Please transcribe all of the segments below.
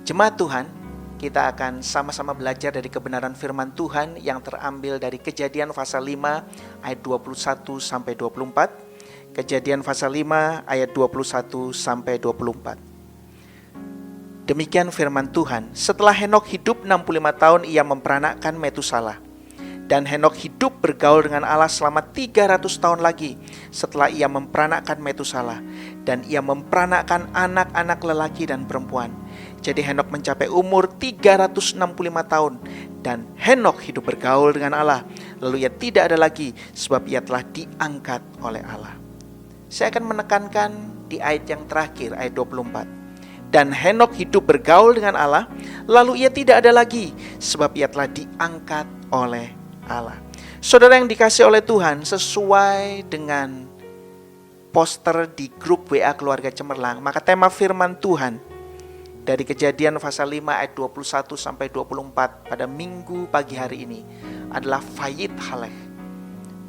Jemaat Tuhan, kita akan sama-sama belajar dari kebenaran firman Tuhan yang terambil dari Kejadian pasal 5 ayat 21 sampai 24. Kejadian pasal 5 ayat 21 sampai 24. Demikian firman Tuhan, setelah Henokh hidup 65 tahun ia memperanakkan Metusalah. Dan Henokh hidup bergaul dengan Allah selama 300 tahun lagi setelah ia memperanakkan Metusalah. Dan ia memperanakkan anak-anak lelaki dan perempuan. Jadi Henokh mencapai umur 365 tahun. Dan Henokh hidup bergaul dengan Allah. Lalu ia tidak ada lagi sebab ia telah diangkat oleh Allah. Saya akan menekankan di ayat yang terakhir, ayat 24. Dan Henokh hidup bergaul dengan Allah, lalu ia tidak ada lagi sebab ia telah diangkat oleh Allah. Saudara yang dikasih oleh Tuhan, sesuai dengan poster di grup WA Keluarga Cemerlang, maka tema firman Tuhan dari Kejadian pasal 5 ayat 21 sampai 24 pada minggu pagi hari ini adalah Vayit Halech,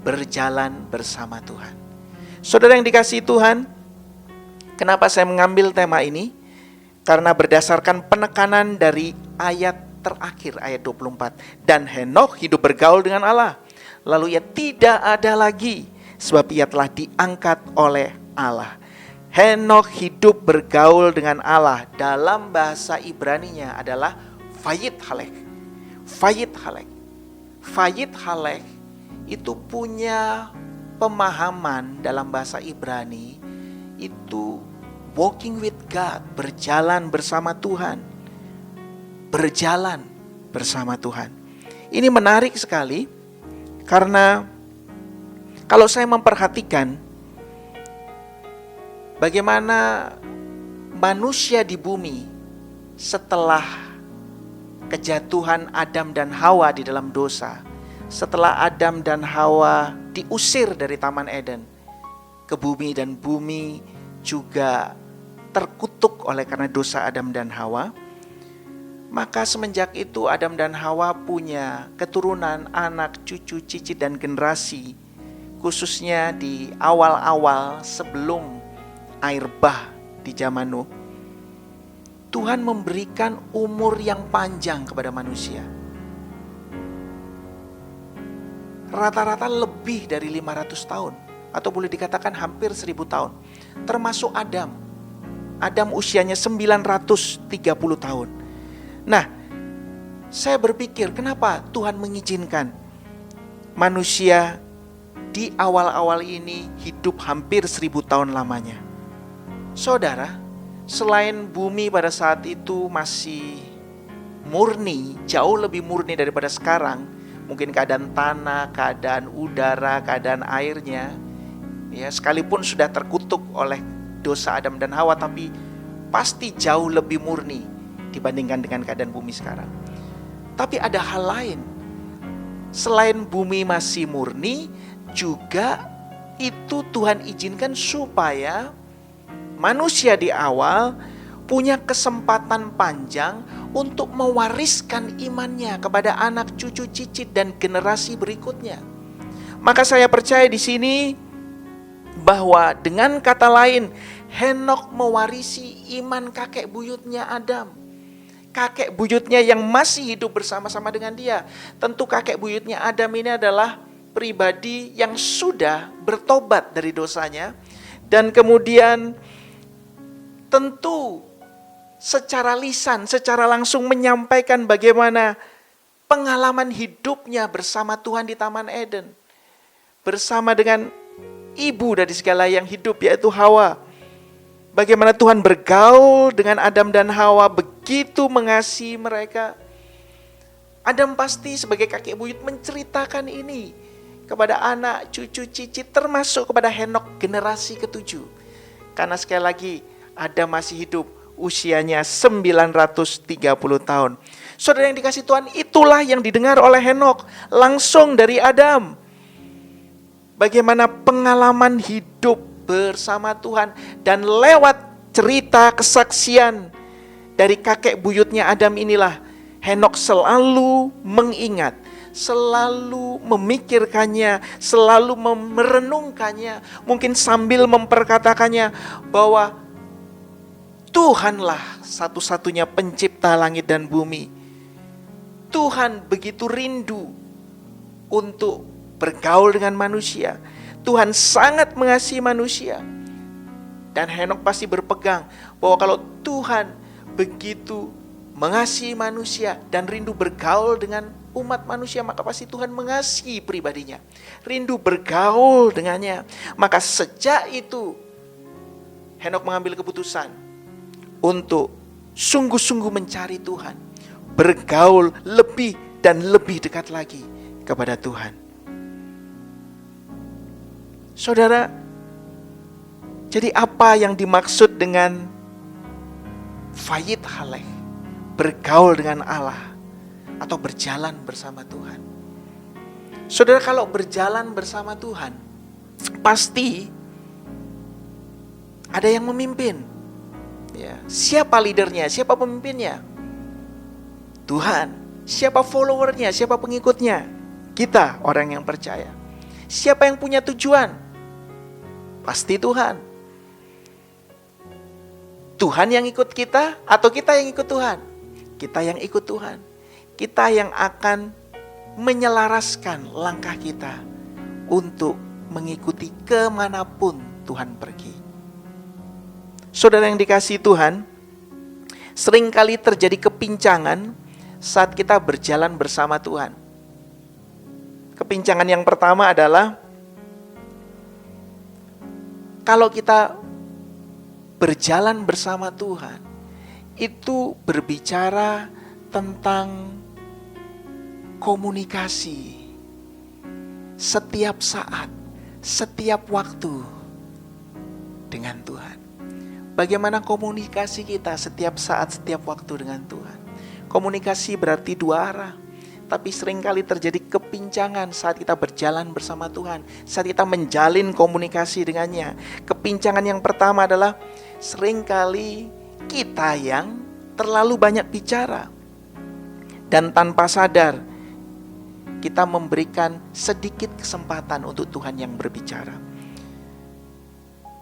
berjalan bersama Tuhan. Saudara yang dikasihi Tuhan, kenapa saya mengambil tema ini? Karena berdasarkan penekanan dari ayat terakhir, ayat 24. Dan Henokh hidup bergaul dengan Allah, lalu ia tidak ada lagi sebab ia telah diangkat oleh Allah. Henokh hidup bergaul dengan Allah, dalam bahasa Ibraninya adalah Vayit Halech. Vayit Halech. Vayit Halech itu punya pemahaman dalam bahasa Ibrani, itu walking with God, berjalan bersama Tuhan. Berjalan bersama Tuhan. Ini menarik sekali karena kalau saya memperhatikan bagaimana manusia di bumi setelah kejatuhan Adam dan Hawa di dalam dosa, setelah Adam dan Hawa diusir dari Taman Eden ke bumi dan bumi juga terkutuk oleh karena dosa Adam dan Hawa, maka semenjak itu Adam dan Hawa punya keturunan, anak, cucu, cicit, dan generasi, khususnya di awal-awal sebelum air bah di zaman Nuh. Tuhan memberikan umur yang panjang kepada manusia. Rata-rata lebih dari 500 tahun, atau boleh dikatakan hampir 1000 tahun. Termasuk Adam. Adam usianya 930 tahun. Nah, saya berpikir kenapa Tuhan mengizinkan manusia di awal-awal ini hidup hampir 1000 tahun lamanya. Saudara, selain bumi pada saat itu masih murni, jauh lebih murni daripada sekarang, mungkin keadaan tanah, keadaan udara, keadaan airnya, ya, sekalipun sudah terkutuk oleh dosa Adam dan Hawa, tapi pasti jauh lebih murni dibandingkan dengan keadaan bumi sekarang. Tapi ada hal lain. Selain bumi masih murni, juga itu Tuhan izinkan supaya manusia di awal punya kesempatan panjang untuk mewariskan imannya kepada anak, cucu, cicit, dan generasi berikutnya. Maka saya percaya di sini bahwa dengan kata lain, Henokh mewarisi iman kakek buyutnya Adam. Kakek buyutnya yang masih hidup bersama-sama dengan dia. Tentu kakek buyutnya Adam ini adalah pribadi yang sudah bertobat dari dosanya. Dan kemudian tentu secara lisan, secara langsung menyampaikan bagaimana pengalaman hidupnya bersama Tuhan di Taman Eden. Bersama dengan ibu dari segala yang hidup, yaitu Hawa. Bagaimana Tuhan bergaul dengan Adam dan Hawa, begitu mengasihi mereka. Adam pasti sebagai kakek buyut menceritakan ini kepada anak, cucu, cicit, termasuk kepada Henokh generasi ke-7. Karena sekali lagi Adam masih hidup, usianya 930 tahun. Saudara yang dikasihi Tuhan, itulah yang didengar oleh Henokh langsung dari Adam. Bagaimana pengalaman hidup bersama Tuhan, dan lewat cerita kesaksian dari kakek buyutnya Adam inilah Henokh selalu mengingat, selalu memikirkannya, selalu merenungkannya, mungkin sambil memperkatakannya bahwa Tuhanlah satu-satunya pencipta langit dan bumi. Tuhan begitu rindu untuk bergaul dengan manusia. Tuhan sangat mengasihi manusia. Dan Henokh pasti berpegang bahwa kalau Tuhan begitu mengasihi manusia dan rindu bergaul dengan umat manusia, maka pasti Tuhan mengasihi pribadinya, rindu bergaul dengannya. Maka sejak itu Henokh mengambil keputusan untuk sungguh-sungguh mencari Tuhan, bergaul lebih dan lebih dekat lagi kepada Tuhan. Saudara, jadi apa yang dimaksud dengan Vayit Halech, bergaul dengan Allah atau berjalan bersama Tuhan? Saudara, kalau berjalan bersama Tuhan, pasti ada yang memimpin. Ya, siapa leadernya? Siapa pemimpinnya? Tuhan. Siapa followernya? Siapa pengikutnya? Kita, orang yang percaya. Siapa yang punya tujuan? Pasti Tuhan. Tuhan yang ikut kita atau kita yang ikut Tuhan? Kita yang ikut Tuhan. Kita yang akan menyelaraskan langkah kita untuk mengikuti kemanapun Tuhan pergi. Saudara yang dikasihi Tuhan, seringkali terjadi kepincangan saat kita berjalan bersama Tuhan. Kepincangan yang pertama adalah kalau kita berjalan bersama Tuhan, itu berbicara tentang komunikasi setiap saat, setiap waktu dengan Tuhan. Bagaimana komunikasi kita setiap saat, setiap waktu dengan Tuhan? Komunikasi berarti dua arah, tapi seringkali terjadi kepincangan saat kita berjalan bersama Tuhan, saat kita menjalin komunikasi dengannya. Kepincangan yang pertama adalah seringkali kita yang terlalu banyak bicara, dan tanpa sadar kita memberikan sedikit kesempatan untuk Tuhan yang berbicara.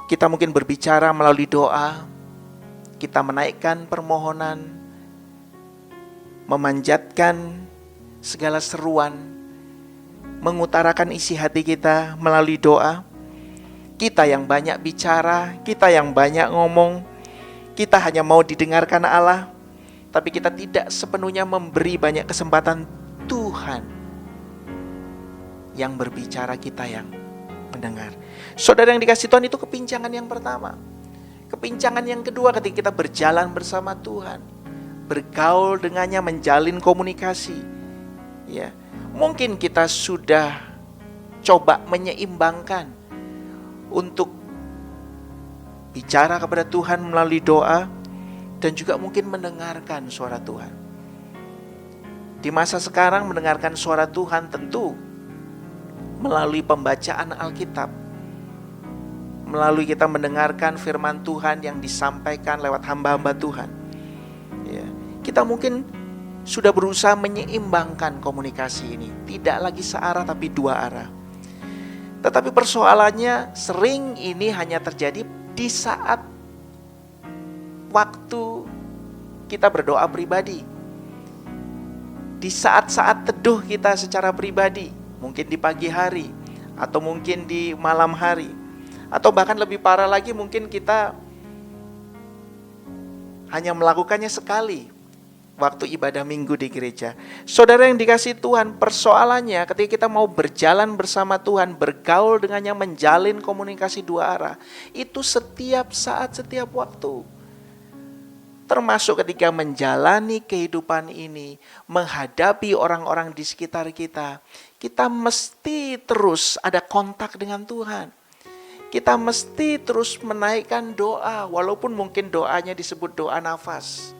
Kita mungkin berbicara melalui doa, kita menaikkan permohonan, memanjatkan segala seruan, mengutarakan isi hati kita melalui doa. Kita yang banyak bicara, kita yang banyak ngomong, kita hanya mau didengarkan Allah, tapi kita tidak sepenuhnya memberi banyak kesempatan Tuhan yang berbicara, kita yang mendengar. Saudara yang dikasihi Tuhan, itu kepincangan yang pertama. Kepincangan yang kedua, ketika kita berjalan bersama Tuhan, bergaul dengannya, menjalin komunikasi, ya, mungkin kita sudah coba menyeimbangkan untuk bicara kepada Tuhan melalui doa dan juga mungkin mendengarkan suara Tuhan. Di masa sekarang mendengarkan suara Tuhan tentu melalui pembacaan Alkitab, melalui kita mendengarkan firman Tuhan yang disampaikan lewat hamba-hamba Tuhan. Ya, kita mungkin sudah berusaha menyeimbangkan komunikasi ini, tidak lagi searah tapi dua arah. Tetapi persoalannya sering ini hanya terjadi di saat waktu kita berdoa pribadi, di saat-saat teduh kita secara pribadi, mungkin di pagi hari atau mungkin di malam hari, atau bahkan lebih parah lagi, mungkin kita hanya melakukannya sekali waktu ibadah minggu di gereja. Saudara yang dikasihi Tuhan, persoalannya ketika kita mau berjalan bersama Tuhan, bergaul dengannya, menjalin komunikasi dua arah, itu setiap saat, setiap waktu. Termasuk ketika menjalani kehidupan ini, menghadapi orang-orang di sekitar kita, kita mesti terus ada kontak dengan Tuhan. Kita mesti terus menaikkan doa, walaupun mungkin doanya disebut doa nafas.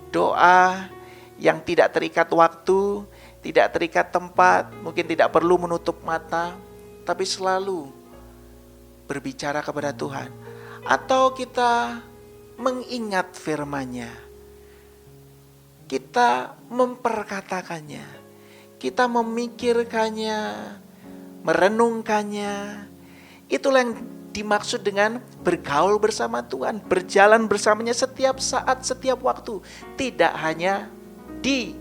Doa yang tidak terikat waktu, tidak terikat tempat, mungkin tidak perlu menutup mata, tapi selalu berbicara kepada Tuhan. Atau kita mengingat firman-Nya, kita memperkatakannya, kita memikirkannya, merenungkannya. Itulah yang dimaksud dengan bergaul bersama Tuhan, berjalan bersamanya setiap saat, setiap waktu. Tidak hanya di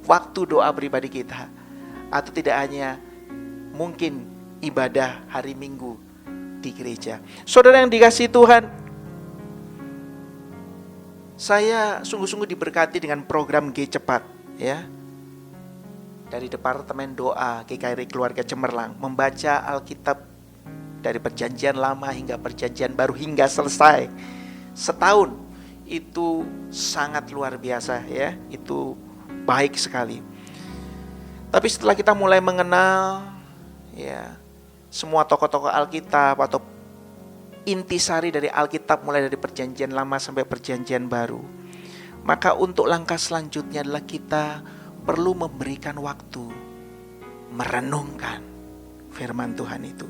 waktu doa pribadi kita, atau tidak hanya mungkin ibadah hari Minggu di gereja. Saudara yang dikasihi Tuhan, saya sungguh-sungguh diberkati dengan program G Cepat, ya, dari Departemen Doa GKRI Keluarga Cemerlang, membaca Alkitab dari Perjanjian Lama hingga Perjanjian Baru hingga selesai setahun. Itu sangat luar biasa, ya, itu baik sekali. Tapi setelah kita mulai mengenal, ya, semua tokoh-tokoh Alkitab atau intisari dari Alkitab mulai dari Perjanjian Lama sampai Perjanjian Baru, maka untuk langkah selanjutnya adalah kita perlu memberikan waktu merenungkan firman Tuhan itu.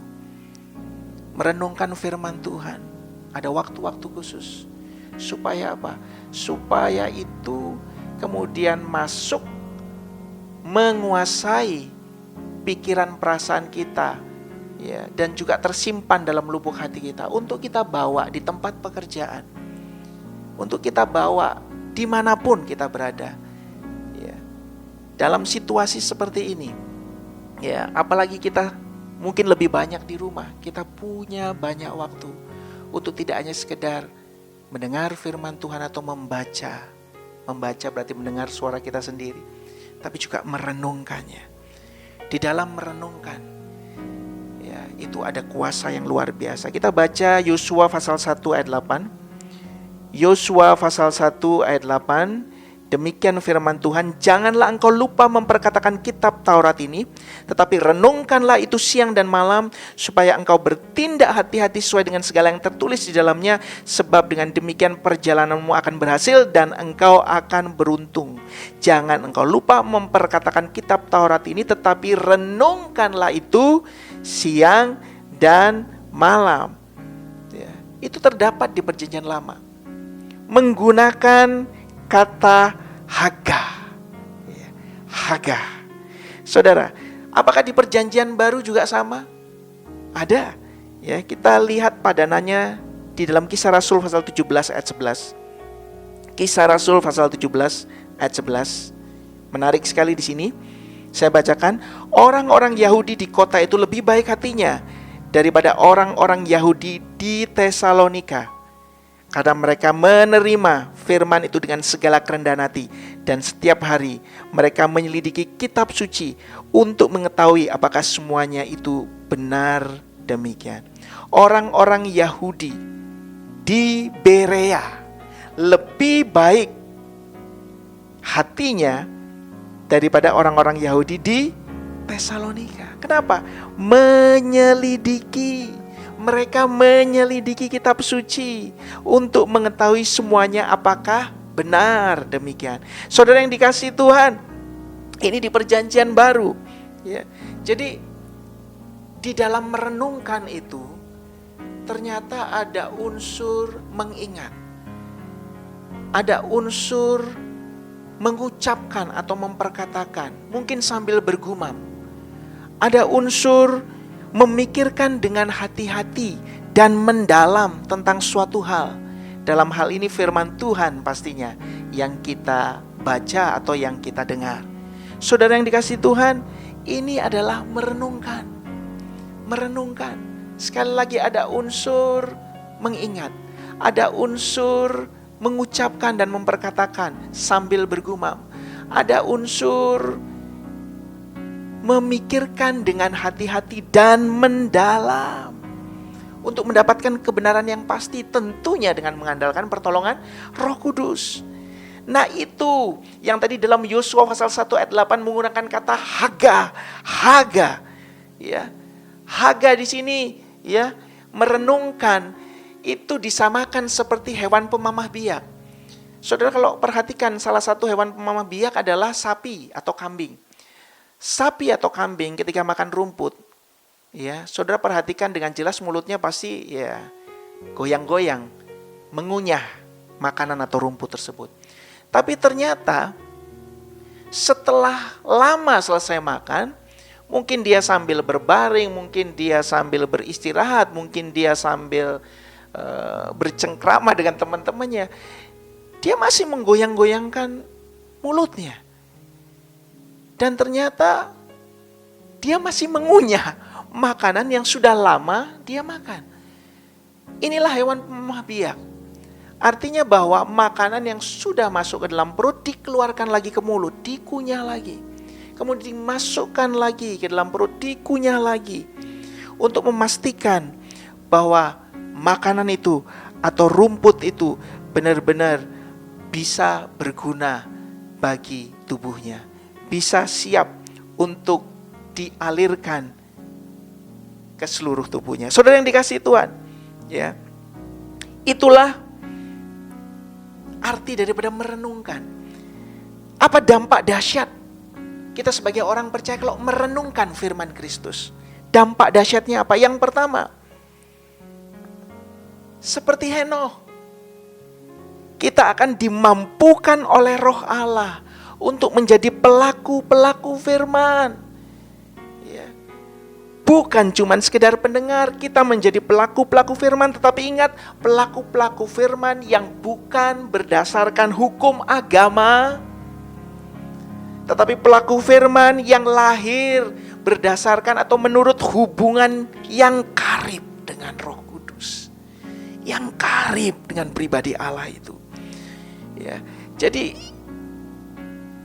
Merenungkan firman Tuhan, ada waktu-waktu khusus. Supaya apa? Supaya itu kemudian masuk menguasai pikiran perasaan kita, ya, dan juga tersimpan dalam lubuk hati kita untuk kita bawa di tempat pekerjaan, untuk kita bawa dimanapun kita berada, ya. Dalam situasi seperti ini, ya, apalagi kita mungkin lebih banyak di rumah, kita punya banyak waktu untuk tidak hanya sekedar mendengar firman Tuhan atau membaca berarti mendengar suara kita sendiri, tapi juga merenungkannya. Di dalam merenungkan, ya, itu ada kuasa yang luar biasa. Kita baca Yosua pasal 1 ayat 8. Yosua pasal 1 ayat 8. Demikian firman Tuhan, janganlah engkau lupa memperkatakan kitab Taurat ini, tetapi renungkanlah itu siang dan malam, supaya engkau bertindak hati-hati sesuai dengan segala yang tertulis di dalamnya, sebab dengan demikian perjalananmu akan berhasil dan engkau akan beruntung. Jangan engkau lupa memperkatakan kitab Taurat ini, tetapi renungkanlah itu siang dan malam. Ya, itu terdapat di Perjanjian Lama. Menggunakan kata Haga, ya, Haga. Saudara, apakah di Perjanjian Baru juga sama? Ada. Ya, kita lihat padanannya di dalam Kisah Rasul pasal 17 ayat 11. Kisah Rasul pasal 17 ayat 11. Menarik sekali di sini. Saya bacakan, orang-orang Yahudi di kota itu lebih baik hatinya daripada orang-orang Yahudi di Tesalonika, karena mereka menerima firman itu dengan segala kerendahan hati, dan setiap hari mereka menyelidiki kitab suci untuk mengetahui apakah semuanya itu benar demikian. Orang-orang Yahudi di Berea lebih baik hatinya daripada orang-orang Yahudi di Tesalonika. Kenapa? Mereka menyelidiki kitab suci untuk mengetahui semuanya apakah benar demikian. Saudara yang dikasihi Tuhan, ini di Perjanjian Baru, ya. Jadi di dalam merenungkan itu ternyata ada unsur mengingat, ada unsur mengucapkan atau memperkatakan, mungkin sambil bergumam. Ada unsur memikirkan dengan hati-hati dan mendalam tentang suatu hal. Dalam hal ini firman Tuhan pastinya yang kita baca atau yang kita dengar. Saudara yang dikasihi Tuhan, ini adalah merenungkan. Merenungkan. Sekali lagi ada unsur mengingat, ada unsur mengucapkan dan memperkatakan sambil bergumam, ada unsur memikirkan dengan hati-hati dan mendalam untuk mendapatkan kebenaran yang pasti, tentunya dengan mengandalkan pertolongan Roh Kudus. Nah, itu yang tadi dalam Yosua pasal 1 ayat 8 menggunakan kata Haga, ya. Haga di sini, ya, merenungkan itu disamakan seperti hewan pemamah biak. Saudara kalau perhatikan, salah satu hewan pemamah biak adalah sapi atau kambing. Sapi atau kambing ketika makan rumput, ya, saudara perhatikan dengan jelas mulutnya pasti, ya, goyang-goyang, mengunyah makanan atau rumput tersebut. Tapi ternyata setelah lama selesai makan, Mungkin dia sambil berbaring, mungkin dia sambil beristirahat, mungkin dia sambil bercengkrama dengan teman-temannya. Dia masih menggoyang-goyangkan mulutnya. Dan ternyata dia masih mengunyah makanan yang sudah lama dia makan. Inilah hewan pemamah biak. Artinya bahwa makanan yang sudah masuk ke dalam perut dikeluarkan lagi ke mulut, dikunyah lagi. Kemudian dimasukkan lagi ke dalam perut, dikunyah lagi. Untuk memastikan bahwa makanan itu atau rumput itu benar-benar bisa berguna bagi tubuhnya. Bisa siap untuk dialirkan ke seluruh tubuhnya. Saudara yang dikasihi Tuhan, ya. Itulah arti daripada merenungkan. Apa dampak dahsyat kita sebagai orang percaya kalau merenungkan firman Kristus? Dampak dahsyatnya apa? Yang pertama, seperti Henokh, kita akan dimampukan oleh Roh Allah untuk menjadi pelaku-pelaku firman. Ya. Bukan cuma sekedar pendengar, kita menjadi pelaku-pelaku firman. Tetapi ingat, pelaku-pelaku firman yang bukan berdasarkan hukum agama, tetapi pelaku firman yang lahir berdasarkan atau menurut hubungan yang karib dengan Roh Kudus, yang karib dengan pribadi Allah itu. Ya, jadi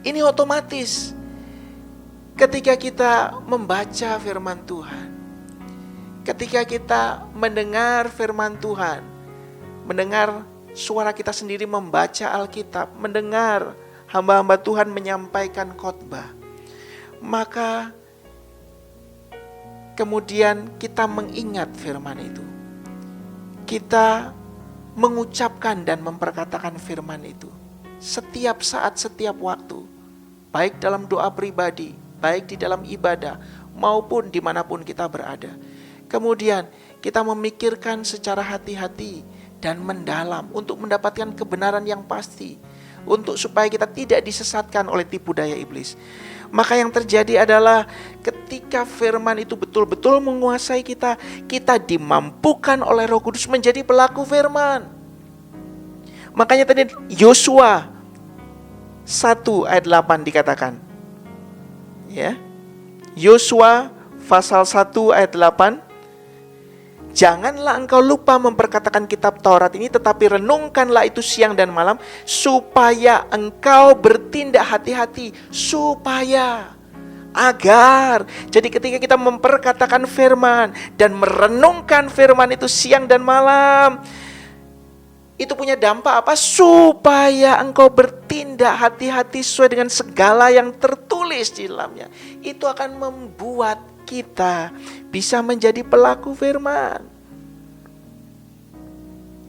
ini otomatis ketika kita membaca firman Tuhan, ketika kita mendengar firman Tuhan, mendengar suara kita sendiri membaca Alkitab, mendengar hamba-hamba Tuhan menyampaikan khotbah, maka kemudian kita mengingat firman itu. Kita mengucapkan dan memperkatakan firman itu setiap saat, setiap waktu, baik dalam doa pribadi, baik di dalam ibadah, maupun dimanapun kita berada. Kemudian kita memikirkan secara hati-hati dan mendalam untuk mendapatkan kebenaran yang pasti, untuk supaya kita tidak disesatkan oleh tipu daya iblis. Maka yang terjadi adalah ketika firman itu betul-betul menguasai kita, kita dimampukan oleh Roh Kudus menjadi pelaku firman. Makanya tadi Yosua 1 ayat 8 dikatakan, ya, Yosua pasal 1 ayat 8, janganlah engkau lupa memperkatakan kitab Taurat ini, tetapi renungkanlah itu siang dan malam, supaya engkau bertindak hati-hati, supaya, agar. Jadi ketika kita memperkatakan firman dan merenungkan firman itu siang dan malam, itu punya dampak apa? Supaya engkau bertindak hati-hati sesuai dengan segala yang tertulis di dalamnya. Itu akan membuat kita bisa menjadi pelaku firman.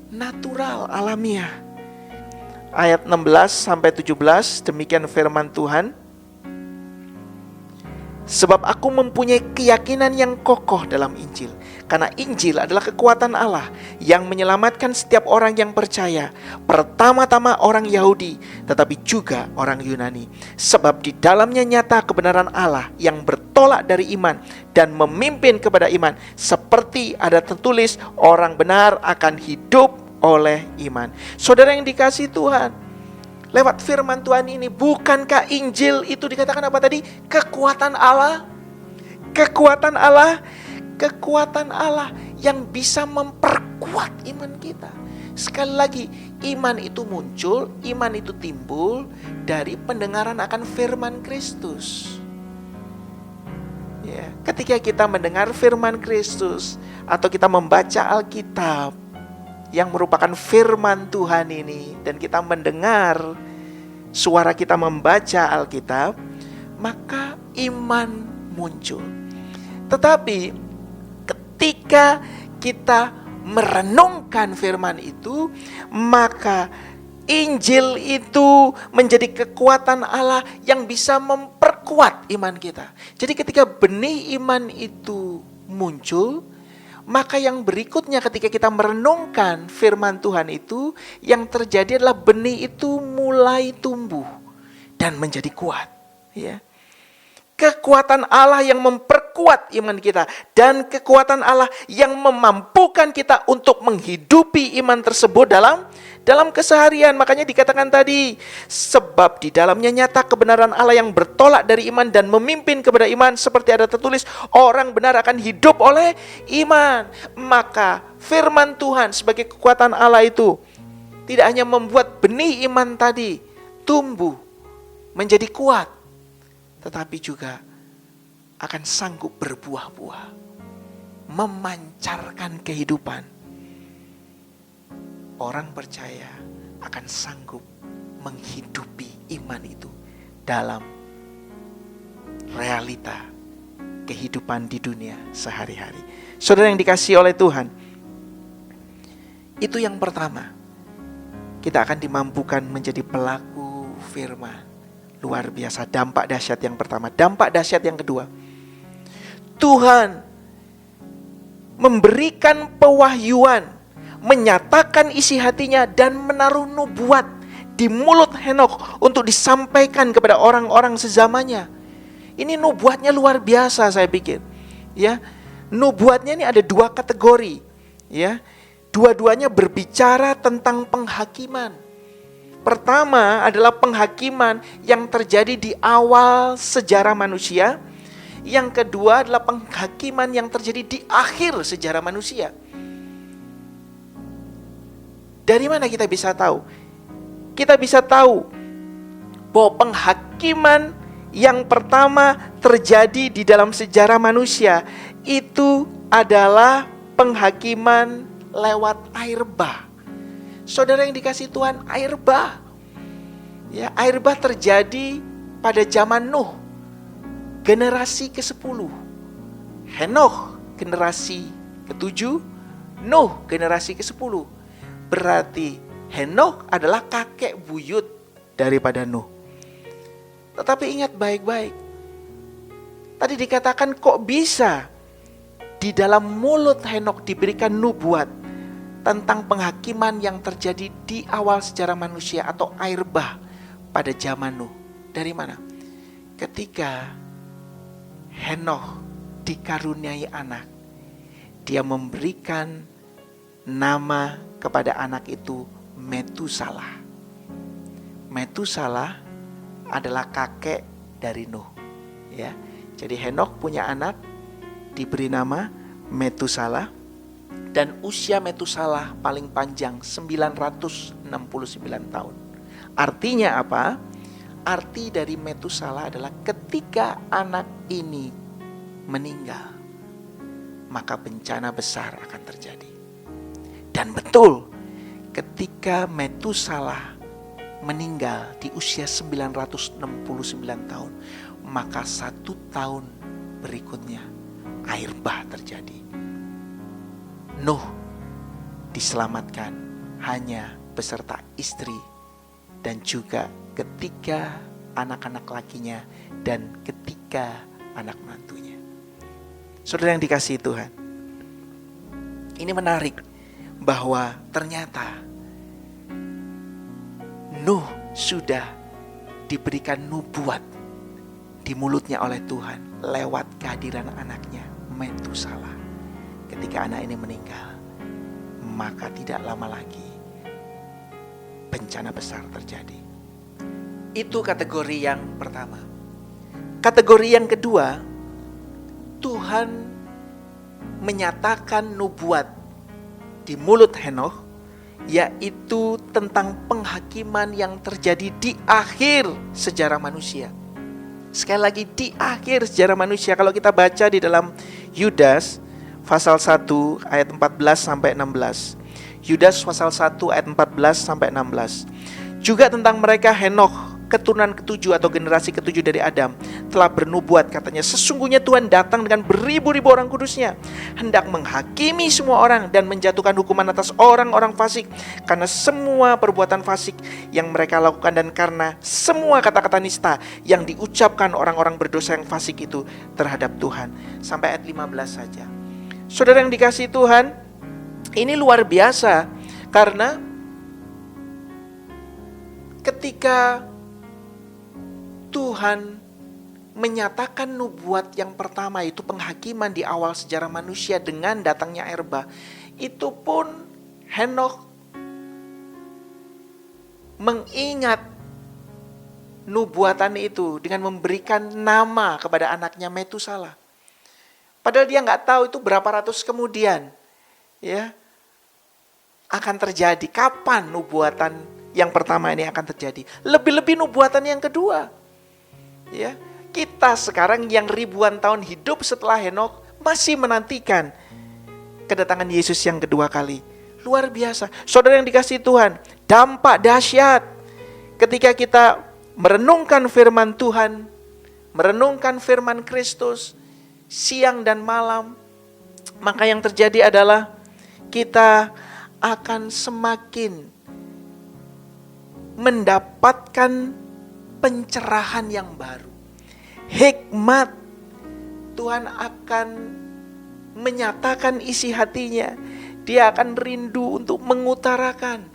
Natural, alamiah. Ayat 16 sampai 17, demikian firman Tuhan. Sebab aku mempunyai keyakinan yang kokoh dalam Injil. Karena Injil adalah kekuatan Allah yang menyelamatkan setiap orang yang percaya. Pertama-tama orang Yahudi, tetapi juga orang Yunani. Sebab di dalamnya nyata kebenaran Allah yang bertolak dari iman dan memimpin kepada iman. Seperti ada tertulis, orang benar akan hidup oleh iman. Saudara yang dikasihi Tuhan, lewat firman Tuhan ini, bukankah Injil itu dikatakan apa tadi? Kekuatan Allah. Kekuatan Allah. Kekuatan Allah yang bisa memperkuat iman kita. Sekali lagi, iman itu muncul, iman itu timbul dari pendengaran akan firman Kristus. Ya, ketika kita mendengar firman Kristus atau kita membaca Alkitab yang merupakan firman Tuhan ini, dan kita mendengar suara kita membaca Alkitab, maka iman muncul. Tetapi ketika kita merenungkan firman itu, maka Injil itu menjadi kekuatan Allah yang bisa memperkuat iman kita. Jadi ketika benih iman itu muncul, maka yang berikutnya ketika kita merenungkan firman Tuhan itu, yang terjadi adalah benih itu mulai tumbuh dan menjadi kuat, ya. kekuatan Allah yang memperkuat iman kita, dan kekuatan Allah yang memampukan kita untuk menghidupi iman tersebut dalam keseharian. Makanya dikatakan tadi, sebab di dalamnya nyata kebenaran Allah yang bertolak dari iman dan memimpin kepada iman, seperti ada tertulis, orang benar akan hidup oleh iman. Maka firman Tuhan sebagai kekuatan Allah itu tidak hanya membuat benih iman tadi tumbuh menjadi kuat, tetapi juga akan sanggup berbuah-buah, memancarkan kehidupan. Orang percaya akan sanggup menghidupi iman itu dalam realita kehidupan di dunia sehari-hari. Saudara yang dikasihi oleh Tuhan, itu yang pertama. Kita akan dimampukan menjadi pelaku firman. Luar biasa, dampak dahsyat yang pertama. Dampak dahsyat yang kedua, Tuhan memberikan pewahyuan, menyatakan isi hatinya, dan menaruh nubuat di mulut Henokh untuk disampaikan kepada orang-orang sezamannya. Ini nubuatnya luar biasa, saya pikir. Ya, nubuatnya ini ada dua kategori. Ya, dua-duanya berbicara tentang penghakiman. Pertama adalah penghakiman yang terjadi di awal sejarah manusia. Yang kedua adalah penghakiman yang terjadi di akhir sejarah manusia. Dari mana kita bisa tahu? Kita bisa tahu bahwa penghakiman yang pertama terjadi di dalam sejarah manusia itu adalah penghakiman lewat air bah. Saudara yang dikasihi Tuhan, air bah. Ya, air bah terjadi pada zaman Nuh, generasi ke-10. Henokh generasi ke-7, Nuh generasi ke-10. Berarti Henokh adalah kakek buyut daripada Nuh. Tetapi ingat baik-baik, tadi dikatakan kok bisa di dalam mulut Henokh diberikan nubuat tentang penghakiman yang terjadi di awal sejarah manusia atau air bah pada zaman Nuh. Dari mana? Ketika Henokh dikaruniai anak, dia memberikan nama kepada anak itu Metusalah. Metusalah adalah kakek dari Nuh. Ya, jadi Henokh punya anak, diberi nama Metusalah. Dan usia Metusalah paling panjang 969 tahun. Artinya apa? Arti dari Metusalah adalah ketika anak ini meninggal, maka bencana besar akan terjadi. Dan betul, ketika Metusalah meninggal di usia 969 tahun, maka 1 tahun berikutnya air bah terjadi. Nuh diselamatkan hanya beserta istri dan juga ketiga anak-anak lakinya dan ketiga anak menantunya. Saudara yang dikasihi Tuhan, ini menarik bahwa ternyata Nuh sudah diberikan nubuat di mulutnya oleh Tuhan lewat kehadiran anaknya Metusalah. Ketika anak ini meninggal, maka tidak lama lagi bencana besar terjadi. Itu kategori yang pertama. Kategori yang kedua, Tuhan menyatakan nubuat di mulut Henokh, yaitu tentang penghakiman yang terjadi di akhir sejarah manusia. Sekali lagi, di akhir sejarah manusia. Kalau kita baca di dalam Yudas pasal 1 ayat 14 sampai 16. Yudas pasal 1 ayat 14 sampai 16. Juga tentang mereka Henokh, keturunan ke-7 atau generasi ke-7 dari Adam, telah bernubuat, katanya, sesungguhnya Tuhan datang dengan beribu-ribu orang kudusnya, hendak menghakimi semua orang dan menjatuhkan hukuman atas orang-orang fasik, karena semua perbuatan fasik yang mereka lakukan dan karena semua kata-kata nista yang diucapkan orang-orang berdosa yang fasik itu terhadap Tuhan. Sampai ayat 15 saja. Saudara yang dikasihi Tuhan, ini luar biasa karena ketika Tuhan menyatakan nubuat yang pertama, itu penghakiman di awal sejarah manusia dengan datangnya air bah, itu pun Henokh mengingat nubuatan itu dengan memberikan nama kepada anaknya Metusala. Padahal dia nggak tahu itu berapa ratus kemudian ya akan terjadi. Kapan nubuatan yang pertama ini akan terjadi? Lebih-lebih nubuatan yang kedua. Ya, kita sekarang yang ribuan tahun hidup setelah Henokh masih menantikan kedatangan Yesus yang kedua kali. Luar biasa. Saudara yang dikasihi Tuhan, dampak dahsyat ketika kita merenungkan firman Tuhan, merenungkan firman Kristus siang dan malam, maka yang terjadi adalah kita akan semakin mendapatkan pencerahan yang baru. Hikmat, Tuhan akan menyatakan isi hatinya. Dia akan rindu untuk mengutarakan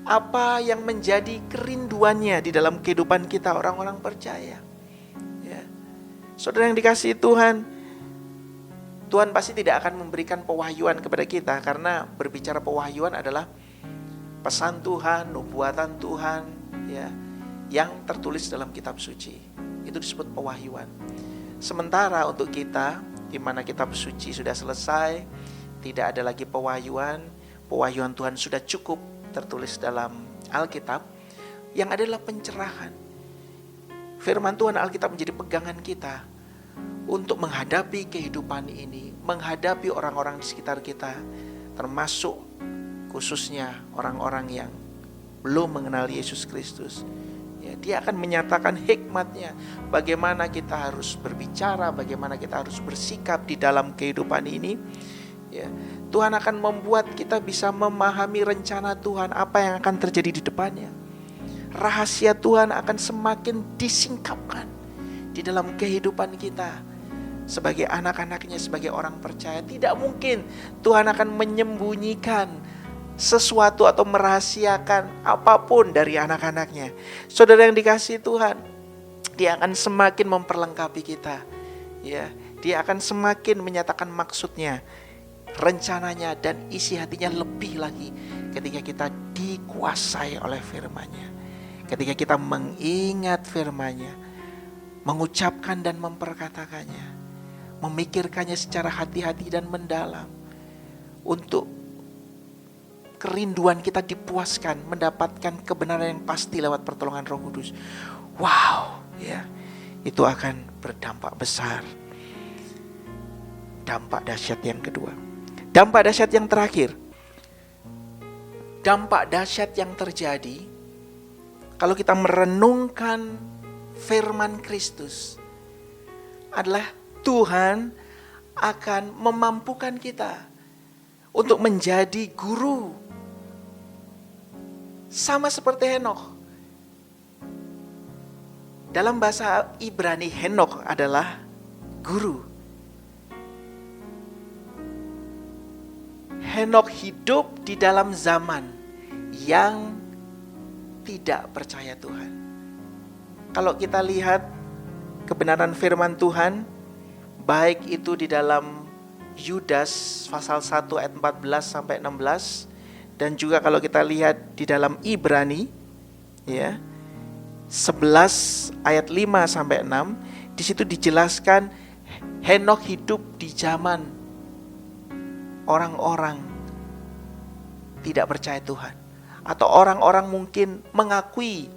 apa yang menjadi kerinduannya di dalam kehidupan kita orang-orang percaya. Ya. Saudara yang dikasihi Tuhan, Tuhan pasti tidak akan memberikan pewahyuan kepada kita, karena berbicara pewahyuan adalah pesan Tuhan, nubuatan Tuhan, ya, yang tertulis dalam kitab suci. Itu disebut pewahyuan. Sementara untuk kita, di mana kitab suci sudah selesai, tidak ada lagi pewahyuan. Pewahyuan Tuhan sudah cukup tertulis dalam Alkitab, yang adalah pencerahan. Firman Tuhan Alkitab menjadi pegangan kita untuk menghadapi kehidupan ini, menghadapi orang-orang di sekitar kita, termasuk khususnya orang-orang yang belum mengenal Yesus Kristus. Ya, dia akan menyatakan hikmatnya, bagaimana kita harus berbicara, bagaimana kita harus bersikap di dalam kehidupan ini. Ya, Tuhan akan membuat kita bisa memahami rencana Tuhan, apa yang akan terjadi di depannya. Rahasia Tuhan akan semakin disingkapkan di dalam kehidupan kita sebagai anak-anaknya, sebagai orang percaya. Tidak mungkin Tuhan akan menyembunyikan sesuatu atau merahasiakan apapun dari anak-anaknya. Saudara yang dikasihi Tuhan, dia akan semakin memperlengkapi kita. Ya, dia akan semakin menyatakan maksudnya, rencananya, dan isi hatinya lebih lagi ketika kita dikuasai oleh firman-Nya. Ketika kita mengingat firman-Nya, mengucapkan dan memperkatakannya, memikirkannya secara hati-hati dan mendalam, untuk kerinduan kita dipuaskan, mendapatkan kebenaran yang pasti lewat pertolongan Roh Kudus. Wow, ya, itu akan berdampak besar. Dampak dahsyat yang kedua. Dampak dahsyat yang terakhir. Dampak dahsyat yang terjadi kalau kita merenungkan firman Kristus adalah Tuhan akan memampukan kita untuk menjadi guru. Sama seperti Henokh. Dalam bahasa Ibrani, Henokh adalah guru. Henokh hidup di dalam zaman yang tidak percaya Tuhan. Kalau kita lihat kebenaran firman Tuhan, baik itu di dalam Yudas pasal 1 ayat 14 sampai 16, dan juga kalau kita lihat di dalam Ibrani ya 11 ayat 5 sampai 6, di situ dijelaskan Henokh hidup di zaman orang-orang tidak percaya Tuhan, atau orang-orang mungkin mengakui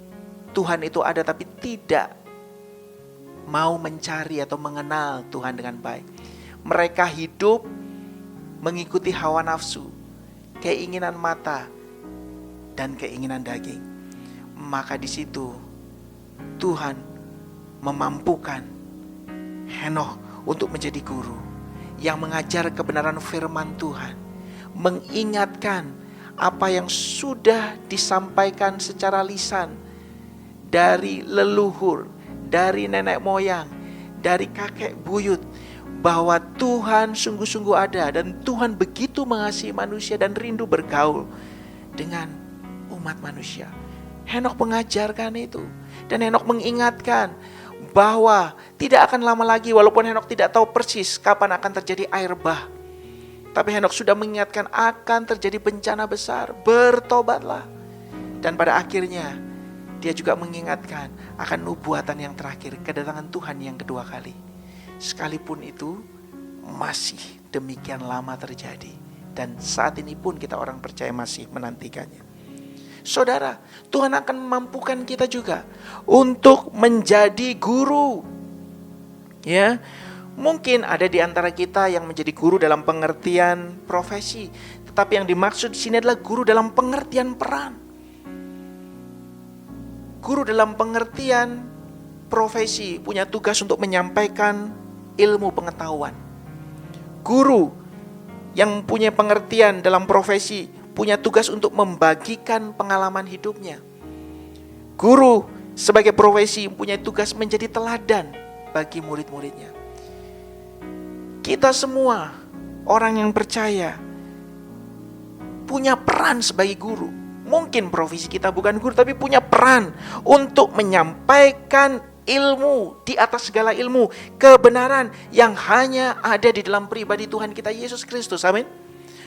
Tuhan itu ada tapi tidak mau mencari atau mengenal Tuhan dengan baik. Mereka hidup mengikuti hawa nafsu, keinginan mata, dan keinginan daging. Maka di situ Tuhan memampukan Henokh untuk menjadi guru yang mengajar kebenaran firman Tuhan, mengingatkan apa yang sudah disampaikan secara lisan dari leluhur, dari nenek moyang, dari kakek buyut, bahwa Tuhan sungguh-sungguh ada dan Tuhan begitu mengasihi manusia dan rindu bergaul dengan umat manusia. Henokh mengajarkan itu, dan Henokh mengingatkan, bahwa tidak akan lama lagi, walaupun Henokh tidak tahu persis kapan akan terjadi air bah, tapi Henokh sudah mengingatkan akan terjadi bencana besar, bertobatlah. Dan pada akhirnya dia juga mengingatkan akan nubuatan yang terakhir, kedatangan Tuhan yang kedua kali. Sekalipun itu masih demikian lama terjadi, dan saat ini pun kita orang percaya masih menantikannya. Saudara, Tuhan akan memampukan kita juga untuk menjadi guru. Ya, mungkin ada di antara kita yang menjadi guru dalam pengertian profesi, tetapi yang dimaksud di sini adalah guru dalam pengertian peran. Guru dalam pengertian profesi punya tugas untuk menyampaikan ilmu pengetahuan. Guru yang punya pengertian dalam profesi punya tugas untuk membagikan pengalaman hidupnya. Guru sebagai profesi punya tugas menjadi teladan bagi murid-muridnya. Kita semua orang yang percaya punya peran sebagai guru. Mungkin profesi kita bukan guru, tapi punya peran untuk menyampaikan ilmu di atas segala ilmu, kebenaran yang hanya ada di dalam pribadi Tuhan kita Yesus Kristus. Amin.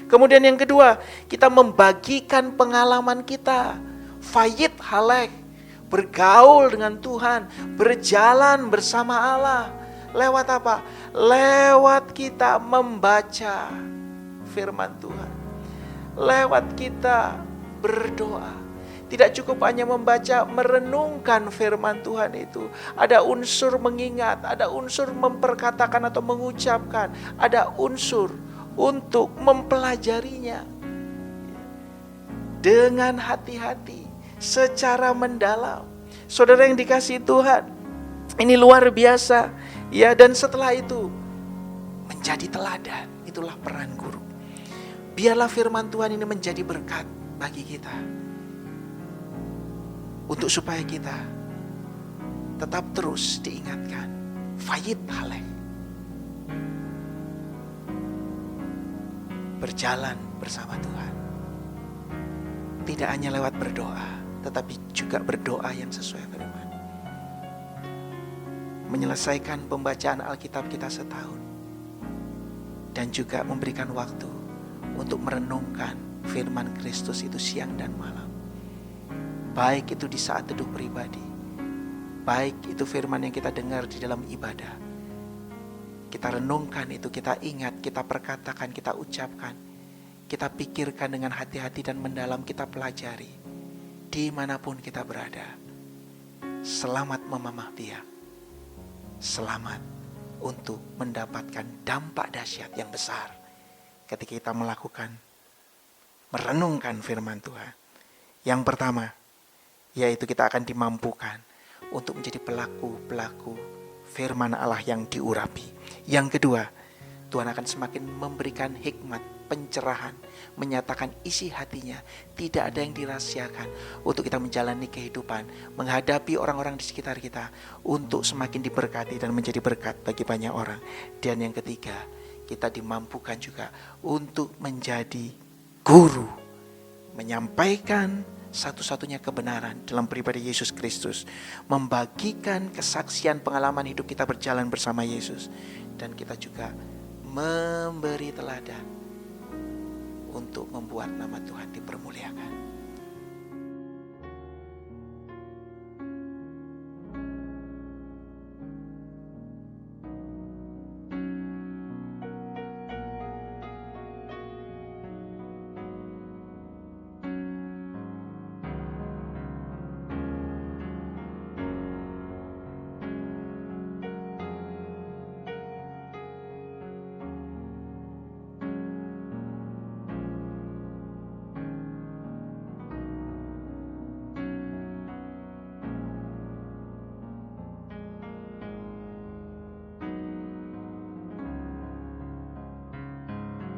Kemudian yang kedua, kita membagikan pengalaman kita. Fayit halek, bergaul dengan Tuhan, berjalan bersama Allah. Lewat apa? Lewat kita membaca firman Tuhan. Lewat kita berdoa. Tidak cukup hanya membaca, merenungkan firman Tuhan itu. Ada unsur mengingat, ada unsur memperkatakan atau mengucapkan, ada unsur untuk mempelajarinya dengan hati-hati, secara mendalam. Saudara yang dikasihi Tuhan, ini luar biasa ya. Dan setelah itu menjadi teladan. Itulah peran guru. Biarlah firman Tuhan ini menjadi berkat bagi kita, untuk supaya kita tetap terus diingatkan. Fayit halek, berjalan bersama Tuhan. Tidak hanya lewat berdoa, tetapi juga berdoa yang sesuai firman. Menyelesaikan pembacaan Alkitab kita setahun. Dan juga memberikan waktu untuk merenungkan firman Kristus itu siang dan malam. Baik itu di saat teduh pribadi, baik itu firman yang kita dengar di dalam ibadah. Kita renungkan itu, kita ingat, kita perkatakan, kita ucapkan, kita pikirkan dengan hati-hati dan mendalam, kita pelajari dimanapun kita berada. Selamat memamah biak, selamat untuk mendapatkan dampak dahsyat yang besar ketika kita melakukan, merenungkan firman Tuhan. Yang pertama, yaitu kita akan dimampukan untuk menjadi pelaku-pelaku firman Allah yang diurapi. Yang kedua, Tuhan akan semakin memberikan hikmat, pencerahan, menyatakan isi hatinya. Tidak ada yang dirahasiakan untuk kita menjalani kehidupan, menghadapi orang-orang di sekitar kita, untuk semakin diberkati dan menjadi berkat bagi banyak orang. Dan yang ketiga, kita dimampukan juga untuk menjadi guru, menyampaikan satu-satunya kebenaran dalam pribadi Yesus Kristus, membagikan kesaksian pengalaman hidup kita berjalan bersama Yesus, dan kita juga memberi teladan untuk membuat nama Tuhan dipermuliakan.